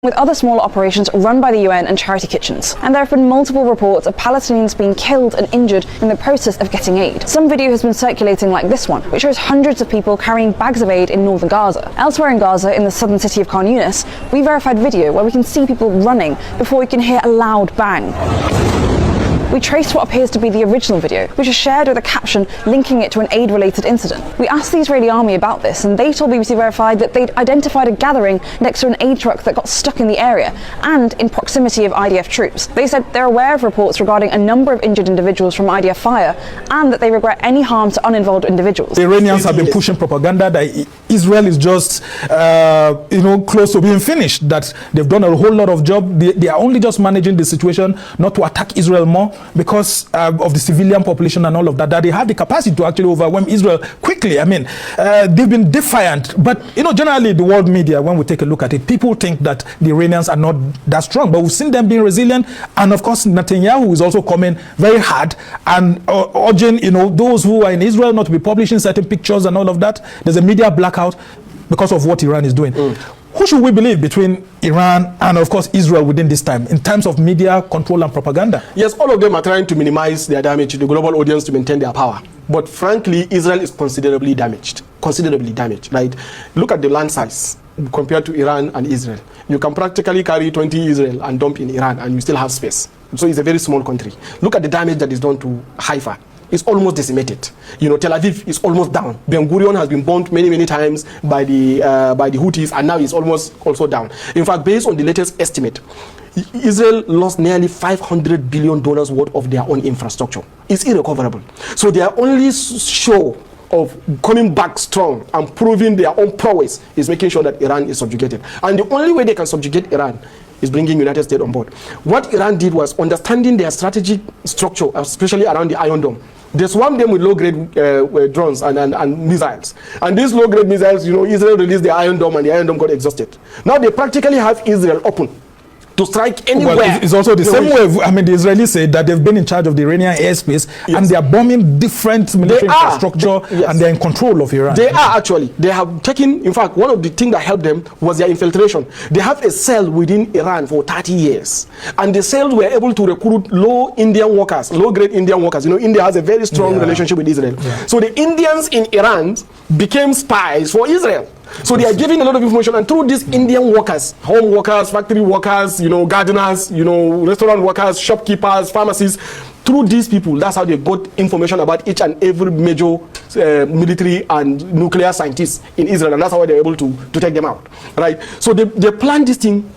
with other smaller operations run by the UN and charity kitchens. And there have been multiple reports of Palestinians being killed and injured in the process of getting aid. Some video has been circulating like this one, which shows hundreds of people carrying bags of aid in northern Gaza. Elsewhere in Gaza, in the southern city of Khan Yunis, we verified video where we can see people running before we can hear a loud bang. We traced what appears to be the original video, which is shared with a caption linking it to an aid-related incident. We asked the Israeli army about this, and they told BBC Verified that they'd identified a gathering next to an aid truck that got stuck in the area, and in proximity of IDF troops. They said they're aware of reports regarding a number of injured individuals from IDF fire, and that they regret any harm to uninvolved individuals. The Iranians have been pushing propaganda that Israel is just, close to being finished, that they've done a whole lot of job. They are only just managing the situation not to attack Israel more, because of the civilian population and all of that they have the capacity to actually overwhelm Israel quickly. I mean, they've been defiant. But, generally the world media, when we take a look at it, people think that the Iranians are not that strong. But we've seen them being resilient. And, of course, Netanyahu is also coming very hard and urging, those who are in Israel not to be publishing certain pictures and all of that. There's a media blackout because of what Iran is doing. Who should we believe between Iran and, of course, Israel within this time in terms of media control and propaganda? Yes, all of them are trying to minimize their damage to the global audience to maintain their power. But frankly, Israel is considerably damaged, right? Look at the land size compared to Iran and Israel. You can practically carry 20 Israel and dump in Iran and you still have space. So it's a very small country. Look at the damage that is done to Haifa. It's almost decimated. Tel Aviv is almost down. Ben Gurion has been bombed many times by the Houthis, and now it's almost also down. In fact, based on the latest estimate, Israel lost nearly $500 billion worth of their own infrastructure. It's irrecoverable. So their only show of coming back strong and proving their own prowess is making sure that Iran is subjugated. And the only way they can subjugate Iran is bringing United States on board. What Iran did was understanding their strategic structure, especially around the Iron Dome. They swarmed them with low-grade drones and missiles. And these low-grade missiles, Israel released the Iron Dome and the Iron Dome got exhausted. Now they practically have Israel open to strike anywhere. Well, it's also the same way. I mean, the Israelis say that they've been in charge of the Iranian airspace, and they are bombing different military infrastructure, and they're in control of Iran. They are actually. They have taken, in fact, one of the things that helped them was their infiltration. They have a cell within Iran for 30 years. And the cells were able to recruit low-grade Indian workers. India has a very strong relationship with Israel. So the Indians in Iran became spies for Israel. So they are giving a lot of information, and through these Indian workers, home workers, factory workers, gardeners, restaurant workers, shopkeepers, pharmacists, through these people, that's how they got information about each and every major military and nuclear scientist in Israel, and that's how they're able to take them out, right? So they planned this thing